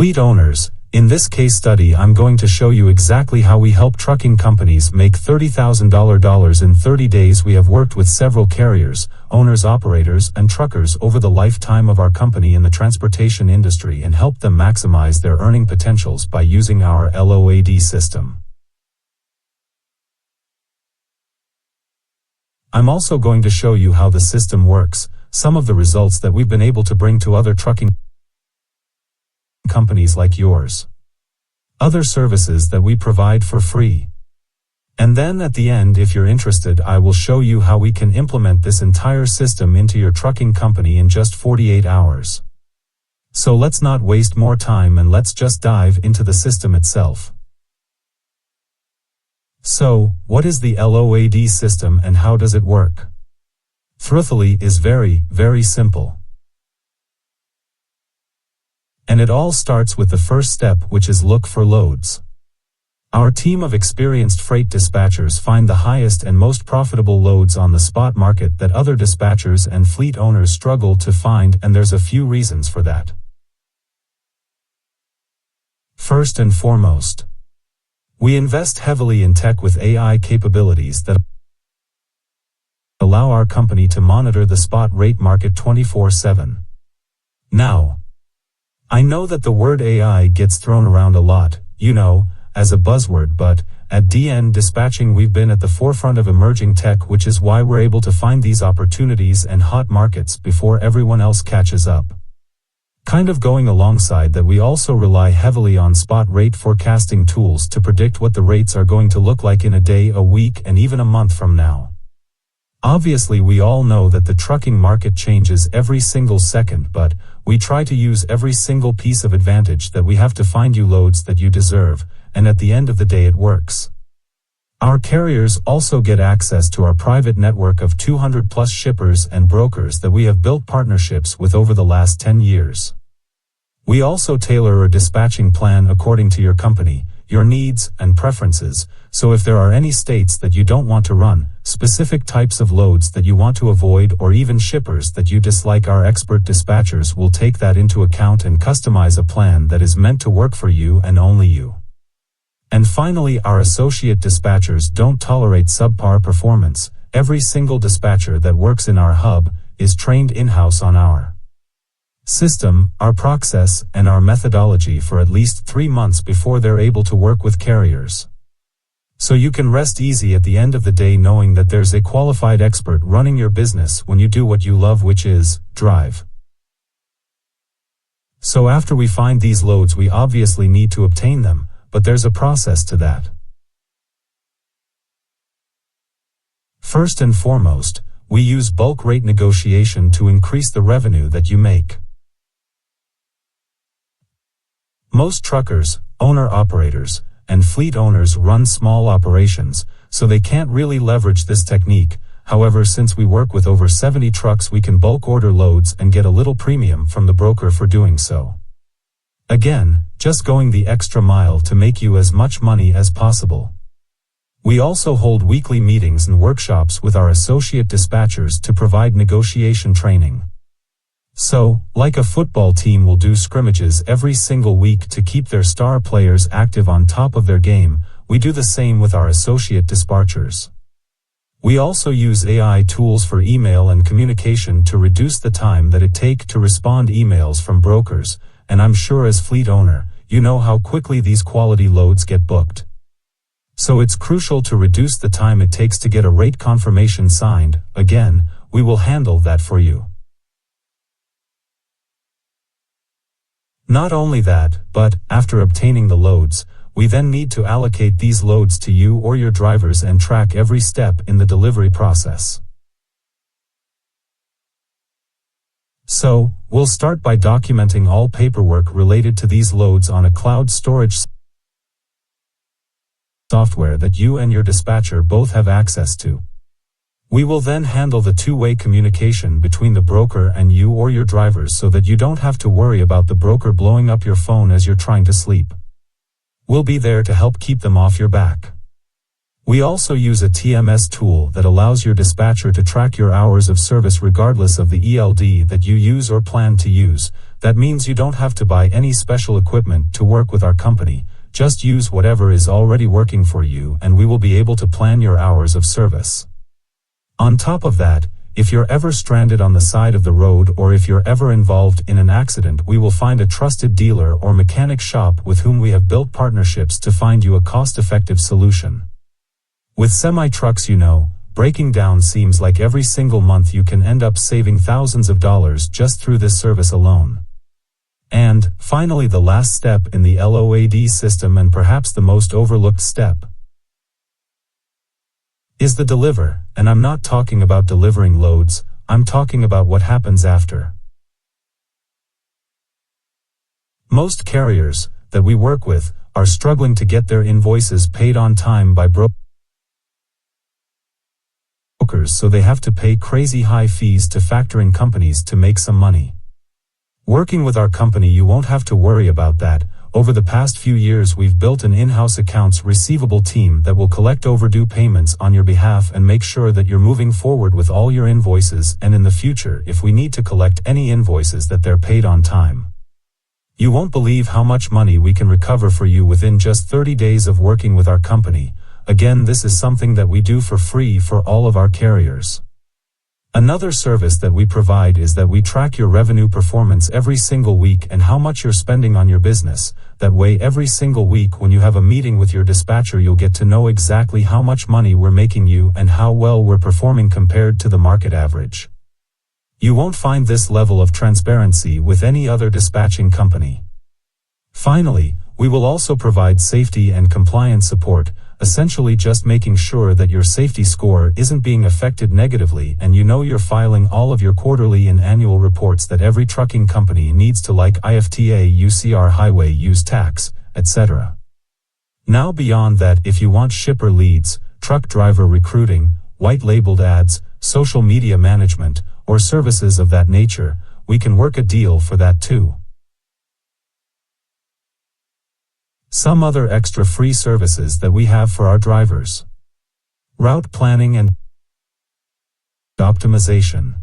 Fleet owners, in this case study I'm going to show you exactly how we help trucking companies make $30,000 in 30 days. We have worked with several carriers, owners, operators, and truckers over the lifetime of our company in the transportation industry and helped them maximize their earning potentials by using our LOAD system. I'm also going to show you how the system works, some of the results that we've been able to bring to other trucking companies like yours, other services that we provide for free. And then at the end, if you're interested, I will show you how we can implement this entire system into your trucking company in just 48 hours. So let's not waste more time and let's just dive into the system itself. So, what is the LOAD system and how does it work? Truthfully, is very, very simple. And it all starts with the first step, which is look for loads. Our team of experienced freight dispatchers find the highest and most profitable loads on the spot market that other dispatchers and fleet owners struggle to find, and there's a few reasons for that. First and foremost, we invest heavily in tech with AI capabilities that allow our company to monitor the spot rate market 24/7. Now, I know that the word AI gets thrown around a lot, as a buzzword, but at DN Dispatching we've been at the forefront of emerging tech, which is why we're able to find these opportunities and hot markets before everyone else catches up. Kind of going alongside that, we also rely heavily on spot rate forecasting tools to predict what the rates are going to look like in a day, a week, and even a month from now. Obviously, we all know that the trucking market changes every single second, but we try to use every single piece of advantage that we have to find you loads that you deserve, and at the end of the day it works. Our carriers also get access to our private network of 200 plus shippers and brokers that we have built partnerships with over the last 10 years. We also tailor a dispatching plan according to your company, your needs and preferences, so if there are any states that you don't want to run, specific types of loads that you want to avoid, or even shippers that you dislike, our expert dispatchers will take that into account and customize a plan that is meant to work for you and only you. And finally, our associate dispatchers don't tolerate subpar performance. Every single dispatcher that works in our hub is trained in-house on our system, our process, and our methodology for at least 3 months before they're able to work with carriers. So you can rest easy at the end of the day knowing that there's a qualified expert running your business when you do what you love, which is drive. So after we find these loads, we obviously need to obtain them, but there's a process to that. First and foremost, we use bulk rate negotiation to increase the revenue that you make. Most truckers, owner-operators, and fleet owners run small operations, so they can't really leverage this technique. However, since we work with over 70 trucks, we can bulk order loads and get a little premium from the broker for doing so. Again, just going the extra mile to make you as much money as possible. We also hold weekly meetings and workshops with our associate dispatchers to provide negotiation training. So, like a football team will do scrimmages every single week to keep their star players active on top of their game, we do the same with our associate dispatchers. We also use AI tools for email and communication to reduce the time that it takes to respond emails from brokers, and I'm sure as fleet owner, you know how quickly these quality loads get booked. So it's crucial to reduce the time it takes to get a rate confirmation signed. Again, we will handle that for you. Not only that, but, after obtaining the loads, we then need to allocate these loads to you or your drivers and track every step in the delivery process. So, we'll start by documenting all paperwork related to these loads on a cloud storage software that you and your dispatcher both have access to. We will then handle the two-way communication between the broker and you or your drivers so that you don't have to worry about the broker blowing up your phone as you're trying to sleep. We'll be there to help keep them off your back. We also use a TMS tool that allows your dispatcher to track your hours of service regardless of the ELD that you use or plan to use. That means you don't have to buy any special equipment to work with our company. Just use whatever is already working for you and we will be able to plan your hours of service. On top of that, if you're ever stranded on the side of the road or if you're ever involved in an accident, we will find a trusted dealer or mechanic shop with whom we have built partnerships to find you a cost-effective solution. With semi-trucks, breaking down seems like every single month you can end up saving thousands of dollars just through this service alone. And, finally, the last step in the LOAD system, and perhaps the most overlooked step, is the deliver. And I'm not talking about delivering loads, I'm talking about what happens after. Most carriers that we work with are struggling to get their invoices paid on time by brokers, so they have to pay crazy high fees to factoring companies to make some money. Working with our company, you won't have to worry about that. Over the past few years, we've built an in-house accounts receivable team that will collect overdue payments on your behalf and make sure that you're moving forward with all your invoices, and in the future, if we need to collect any invoices, that they're paid on time. You won't believe how much money we can recover for you within just 30 days of working with our company. Again, this is something that we do for free for all of our carriers. Another service that we provide is that we track your revenue performance every single week and how much you're spending on your business. That way, every single week when you have a meeting with your dispatcher, you'll get to know exactly how much money we're making you and how well we're performing compared to the market average. You won't find this level of transparency with any other dispatching company. Finally, we will also provide safety and compliance support, essentially just making sure that your safety score isn't being affected negatively and you're filing all of your quarterly and annual reports that every trucking company needs to, like IFTA, UCR, highway use tax, etc. Now beyond that, if you want shipper leads, truck driver recruiting, white-labeled ads, social media management, or services of that nature, we can work a deal for that too. Some other extra free services that we have for our drivers: route planning and optimization.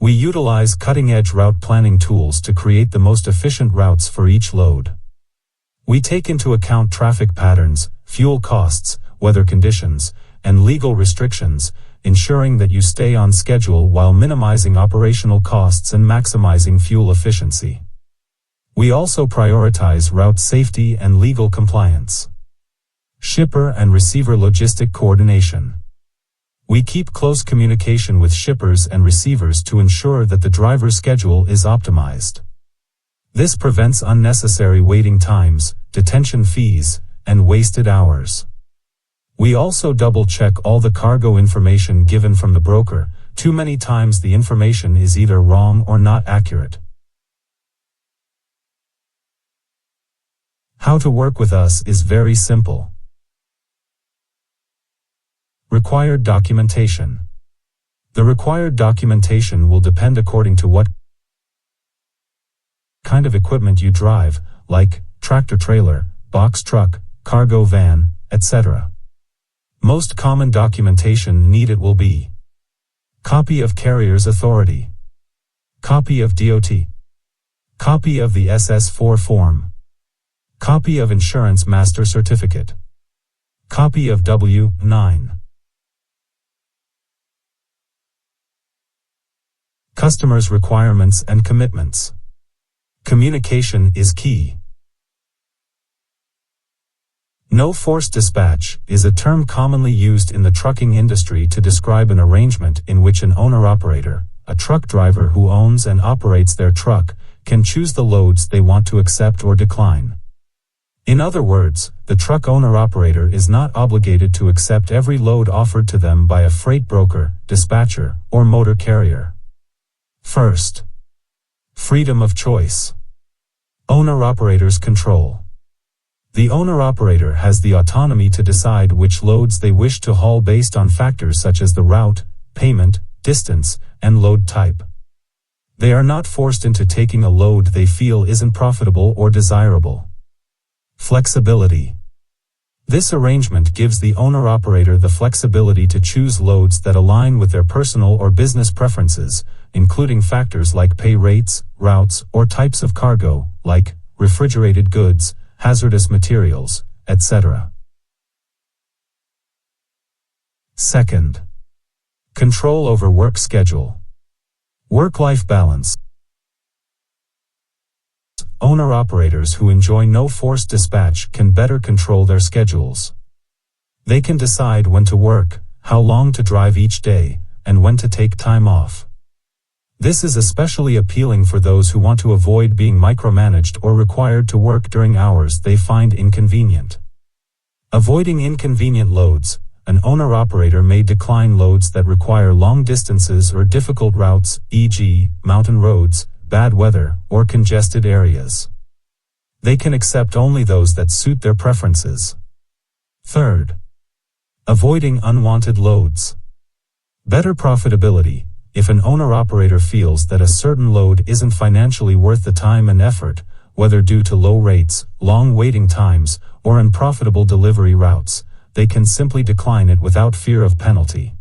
We utilize cutting-edge route planning tools to create the most efficient routes for each load. We take into account traffic patterns, fuel costs, weather conditions, and legal restrictions, ensuring that you stay on schedule while minimizing operational costs and maximizing fuel efficiency. We also prioritize route safety and legal compliance. Shipper and receiver logistic coordination. We keep close communication with shippers and receivers to ensure that the driver's schedule is optimized. This prevents unnecessary waiting times, detention fees, and wasted hours. We also double-check all the cargo information given from the broker. Too many times the information is either wrong or not accurate. How to work with us is very simple. Required documentation. The required documentation will depend according to what kind of equipment you drive, like tractor-trailer, box truck, cargo van, etc. Most common documentation needed will be: copy of carrier's authority, copy of DOT, copy of the SS4 form, copy of insurance master certificate, copy of W-9. Customers' requirements and commitments. Communication is key. No force dispatch is a term commonly used in the trucking industry to describe an arrangement in which an owner-operator, a truck driver who owns and operates their truck, can choose the loads they want to accept or decline. In other words, the truck owner-operator is not obligated to accept every load offered to them by a freight broker, dispatcher, or motor carrier. First, freedom of choice. Owner-operator's control. The owner-operator has the autonomy to decide which loads they wish to haul based on factors such as the route, payment, distance, and load type. They are not forced into taking a load they feel isn't profitable or desirable. Flexibility. This arrangement gives the owner-operator the flexibility to choose loads that align with their personal or business preferences, including factors like pay rates, routes, or types of cargo, like refrigerated goods, hazardous materials, etc. Second, control over work schedule. Work-life balance. Owner-operators who enjoy no forced dispatch can better control their schedules. They can decide when to work, how long to drive each day, and when to take time off. This is especially appealing for those who want to avoid being micromanaged or required to work during hours they find inconvenient. Avoiding inconvenient loads. An owner-operator may decline loads that require long distances or difficult routes, e.g., mountain roads, bad weather, or congested areas. They can accept only those that suit their preferences. Third, avoiding unwanted loads. Better profitability. If an owner-operator feels that a certain load isn't financially worth the time and effort, whether due to low rates, long waiting times, or unprofitable delivery routes, they can simply decline it without fear of penalty.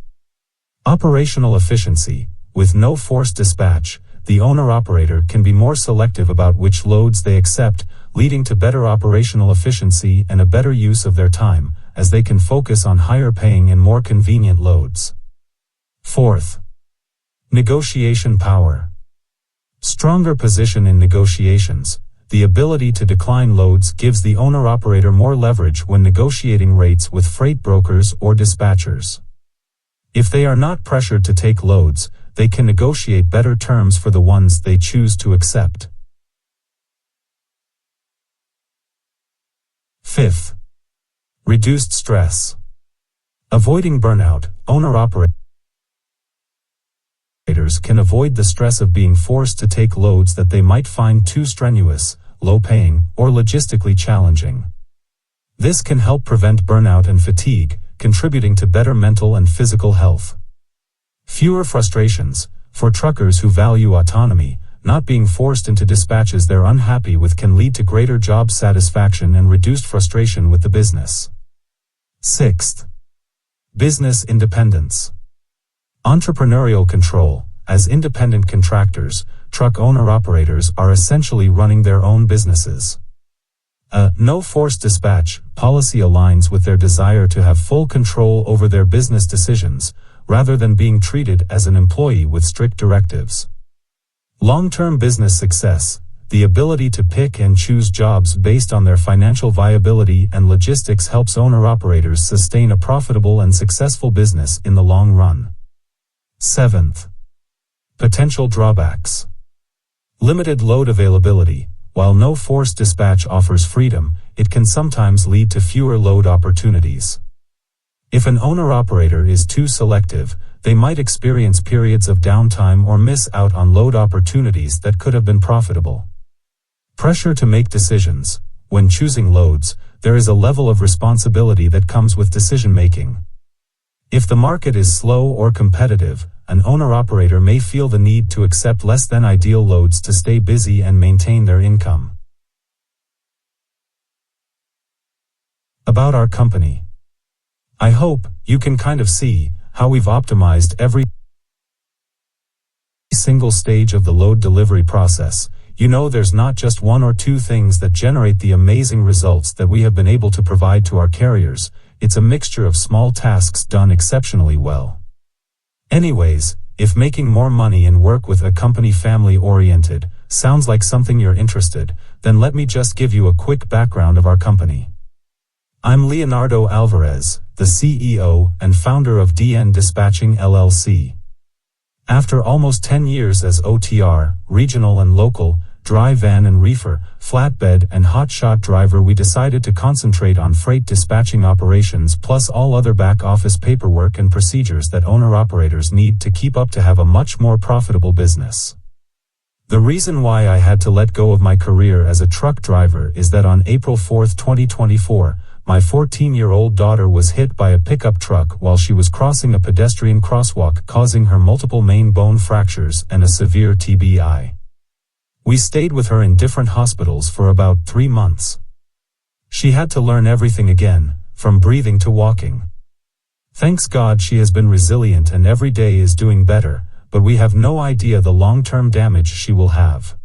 Operational efficiency. With no forced dispatch, the owner-operator can be more selective about which loads they accept, leading to better operational efficiency and a better use of their time, as they can focus on higher-paying and more convenient loads. Fourth, negotiation power. Stronger position in negotiations. The ability to decline loads gives the owner-operator more leverage when negotiating rates with freight brokers or dispatchers. If they are not pressured to take loads, they can negotiate better terms for the ones they choose to accept. Fifth, reduced stress. Avoiding burnout. Owner-operators can avoid the stress of being forced to take loads that they might find too strenuous, low-paying, or logistically challenging. This can help prevent burnout and fatigue, contributing to better mental and physical health. Fewer frustrations. For truckers who value autonomy, not being forced into dispatches they're unhappy with can lead to greater job satisfaction and reduced frustration with the business. Sixth, business independence. Entrepreneurial control. As independent contractors, truck owner-operators are essentially running their own businesses. A no forced dispatch policy aligns with their desire to have full control over their business decisions, rather than being treated as an employee with strict directives. Long-term business success. The ability to pick and choose jobs based on their financial viability and logistics helps owner-operators sustain a profitable and successful business in the long run. Seventh, potential drawbacks. Limited load availability. While no forced dispatch offers freedom, it can sometimes lead to fewer load opportunities. If an owner-operator is too selective, they might experience periods of downtime or miss out on load opportunities that could have been profitable. Pressure to make decisions. When choosing loads, there is a level of responsibility that comes with decision-making. If the market is slow or competitive, an owner-operator may feel the need to accept less than ideal loads to stay busy and maintain their income. About our company. I hope you can kind of see how we've optimized every single stage of the load delivery process. You know, there's not just one or two things that generate the amazing results that we have been able to provide to our carriers. It's a mixture of small tasks done exceptionally well. Anyways, if making more money and work with a company family-oriented sounds like something you're interested, then let me just give you a quick background of our company. I'm Leonardo Alvarez, the CEO and founder of DN Dispatching LLC. After almost 10 years as OTR, regional and local, dry van and reefer, flatbed and hotshot driver, we decided to concentrate on freight dispatching operations plus all other back-office paperwork and procedures that owner-operators need to keep up to have a much more profitable business. The reason why I had to let go of my career as a truck driver is that on April 4, 2024, my 14-year-old daughter was hit by a pickup truck while she was crossing a pedestrian crosswalk, causing her multiple main bone fractures and a severe TBI. We stayed with her in different hospitals for about 3 months. She had to learn everything again, from breathing to walking. Thanks God she has been resilient and every day is doing better, but we have no idea the long-term damage she will have.